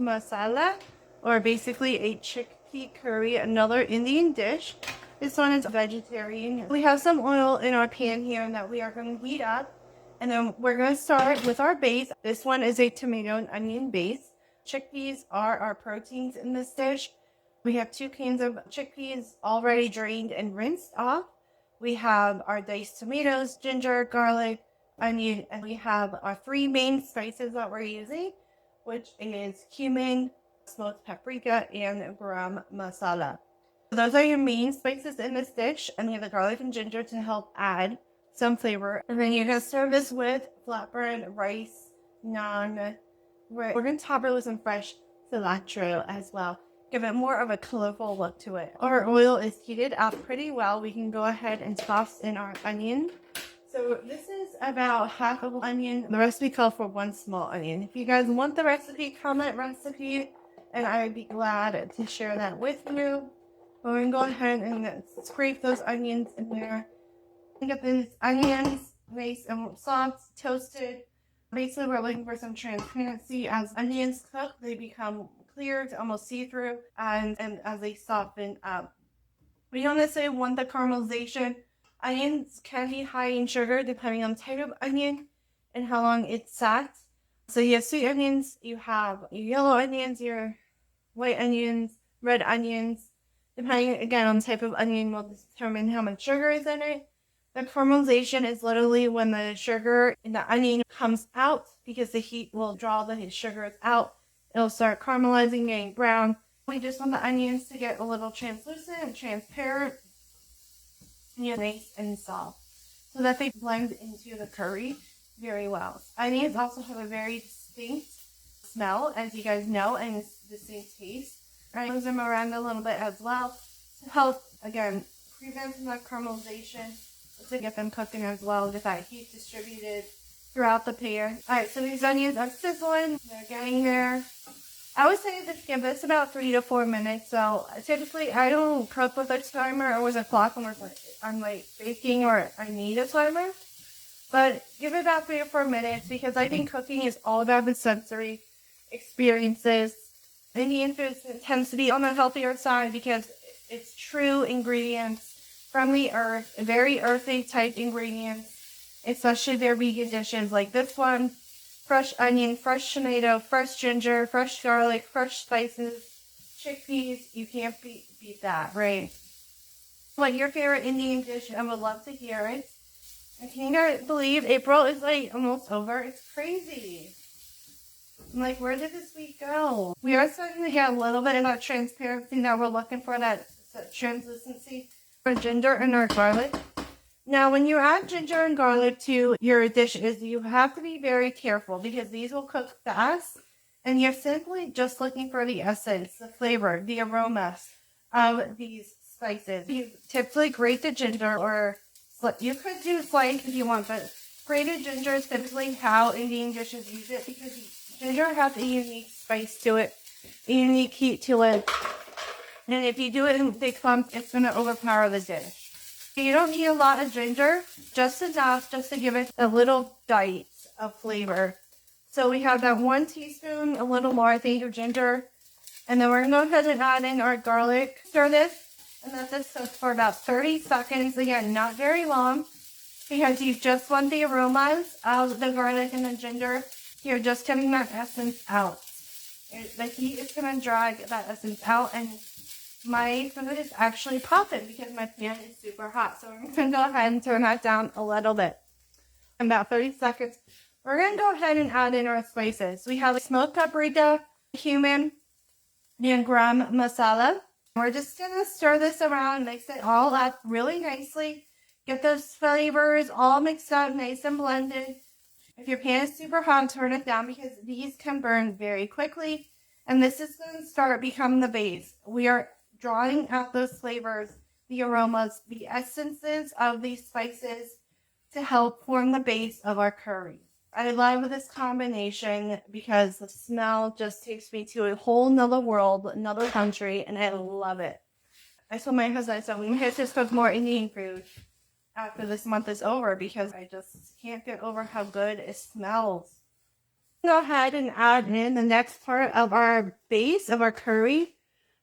masala, or basically a chickpea curry, another Indian dish. This one is vegetarian. We have some oil in our pan here that we are going to heat up. And then we're going to start with our base. This one is a tomato and onion base. Chickpeas are our proteins in this dish. We have 2 cans of chickpeas already drained and rinsed off. We have our diced tomatoes, ginger, garlic, onion, and we have our 3 main spices that we're using, which is cumin, smoked paprika, and garam masala. Those are your main spices in this dish, and we have the garlic and ginger to help add some flavor. And then you're going to serve this with flatbread, rice, naan. We're going to top it with some fresh cilantro as well. Give it more of a colorful look to it. Our oil is heated up pretty well. We can go ahead and toss in our onion. So this is about half of an onion. The recipe calls for 1 small onion. If you guys want the recipe, comment recipe, and I would be glad to share that with you. But we're going to go ahead and scrape those onions in there. Get these onions nice and soft, toasted. Basically, we're looking for some transparency. As onions cook, they become clear to almost see-through, and as they soften up. We don't necessarily want the caramelization. Onions can be high in sugar depending on the type of onion and how long it's sat. So you have sweet onions, you have your yellow onions, your white onions, red onions. Depending, again, on the type of onion will determine how much sugar is in it. The caramelization is literally when the sugar in the onion comes out, because the heat will draw the sugars out. It'll start caramelizing, getting brown. We just want the onions to get a little translucent and transparent, nice and soft, so that they blend into the curry very well. Onions also have a very distinct smell, as you guys know, and distinct taste. I move them around a little bit as well to help, again, prevent that caramelization, to get them cooking as well, get that heat distributed throughout the pan. Alright, so these onions are sizzling, they're getting there. I would say to give this about 3 to 4 minutes. So typically I don't cook with a timer or with a clock unless I'm like baking or I need a timer. But give it about 3 to 4 minutes, because I think cooking is all about the sensory experiences. Indian food tends to be on the healthier side because it's true ingredients from the earth, very earthy type ingredients, especially their vegan dishes like this one. Fresh onion, fresh tomato, fresh ginger, fresh garlic, fresh spices, chickpeas. You can't beat that, right? What your favorite Indian dish? I would love to hear it. I can't believe April is like almost over. It's crazy. I'm like, where did this week go? We are starting to get a little bit of that transparency that we're looking for, that translucency for ginger and our garlic. Now, when you add ginger and garlic to your dishes, you have to be very careful, because these will cook fast, and you're simply just looking for the essence, the flavor, the aromas of these spices. You typically grate the ginger, or you could do slice if you want, but grated ginger is typically how Indian dishes use it, because ginger has a unique spice to it, a unique heat to it, and if you do it in big clumps, it's going to overpower the dish. You don't need a lot of ginger, just enough just to give it a little bite of flavor. So we have that 1 teaspoon, a little more I think, of ginger. And then we're going to go ahead and add in our garlic. Stir this and let this cook for about 30 seconds. Again, not very long, because you just want the aromas of the garlic and the ginger. You're just getting that essence out. The heat is going to drag that essence out, and my food is actually popping because my pan is super hot. So we're going to go ahead and turn that down a little bit. In about 30 seconds, we're going to go ahead and add in our spices. We have smoked paprika, cumin, and garam masala. We're just going to stir this around, mix it all up really nicely. Get those flavors all mixed up, nice and blended. If your pan is super hot, turn it down, because these can burn very quickly. And this is going to start becoming the base. We are drawing out those flavors, the aromas, the essences of these spices to help form the base of our curry. I love this combination because the smell just takes me to a whole nother world, another country, and I love it. I told my husband, so we might just cook more Indian food after this month is over, because I just can't get over how good it smells. Go ahead and add in the next part of our base of our curry.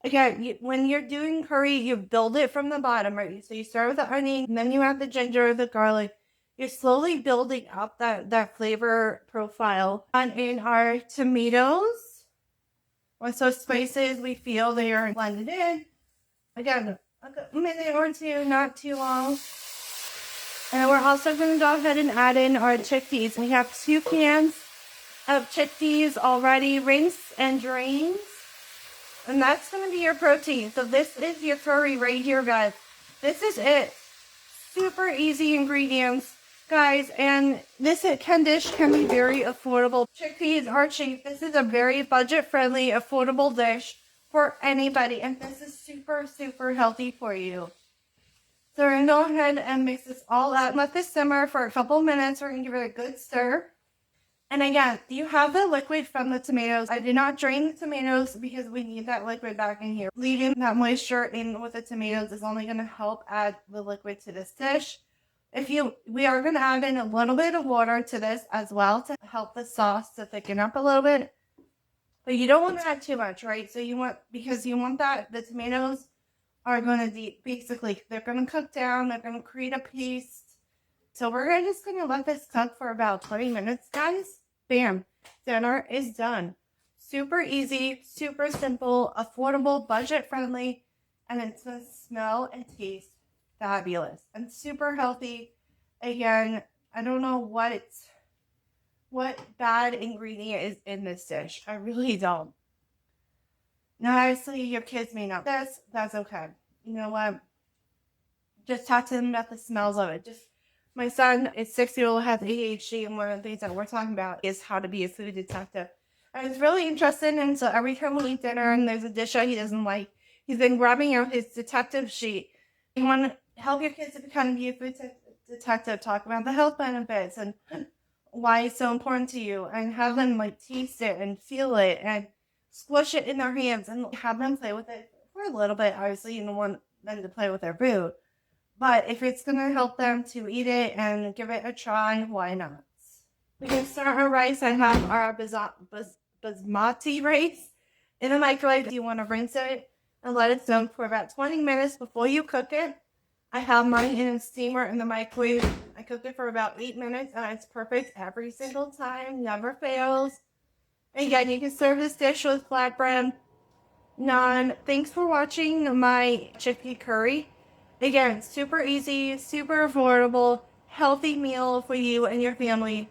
Again, when you're doing curry, you build it from the bottom, right? So you start with the onion, and then you add the ginger, the garlic. You're slowly building up that flavor profile. And in our tomatoes, once those spices we feel they are blended in, again, a minute or two, not too long. And we're also going to go ahead and add in our chickpeas. We have 2 cans of chickpeas already rinsed and drained. And that's going to be your protein. So this is your curry right here, guys. This is it. Super easy ingredients, guys. And this dish can be very affordable. Chickpeas are cheap. This is a very budget-friendly, affordable dish for anybody. And this is super, super healthy for you. So we're going to go ahead and mix this all up. Let this simmer for a couple minutes. We're going to give it a good stir. And again, you have the liquid from the tomatoes. I did not drain the tomatoes because we need that liquid back in here. Leaving that moisture in with the tomatoes is only going to help add the liquid to this dish. We are going to add in a little bit of water to this as well to help the sauce to thicken up a little bit. But you don't want to add too much, right? So you want that the tomatoes are going to basically, they're going to cook down, they're going to create a paste. So we're just going to let this cook for about 20 minutes, guys. Bam. Dinner is done. Super easy, super simple, affordable, budget-friendly, and it's going to smell and taste fabulous and super healthy. Again, I don't know what bad ingredient is in this dish. I really don't. Now, obviously, your kids may not this. That's okay. You know what? Just talk to them about the smells of it. My son is 6-year-old, has ADHD, and one of the things that we're talking about is how to be a food detective. I was really interested, and so every time we eat dinner and there's a dish that he doesn't like, he's been grabbing out his detective sheet. You want to help your kids to become a food detective, talk about the health benefits and why it's so important to you, and have them taste it and feel it and squish it in their hands and have them play with it for a little bit. Obviously, you don't want them to play with their food. But if it's going to help them to eat it and give it a try, why not? We can start our rice. I have our basmati rice in the microwave. You want to rinse it and let it soak for about 20 minutes before you cook it. I have mine in a steamer in the microwave. I cook it for about 8 minutes, and it's perfect every single time. Never fails. Again, you can serve this dish with flatbread, naan. Thanks for watching my chickpea curry. Again, super easy, super affordable, healthy meal for you and your family.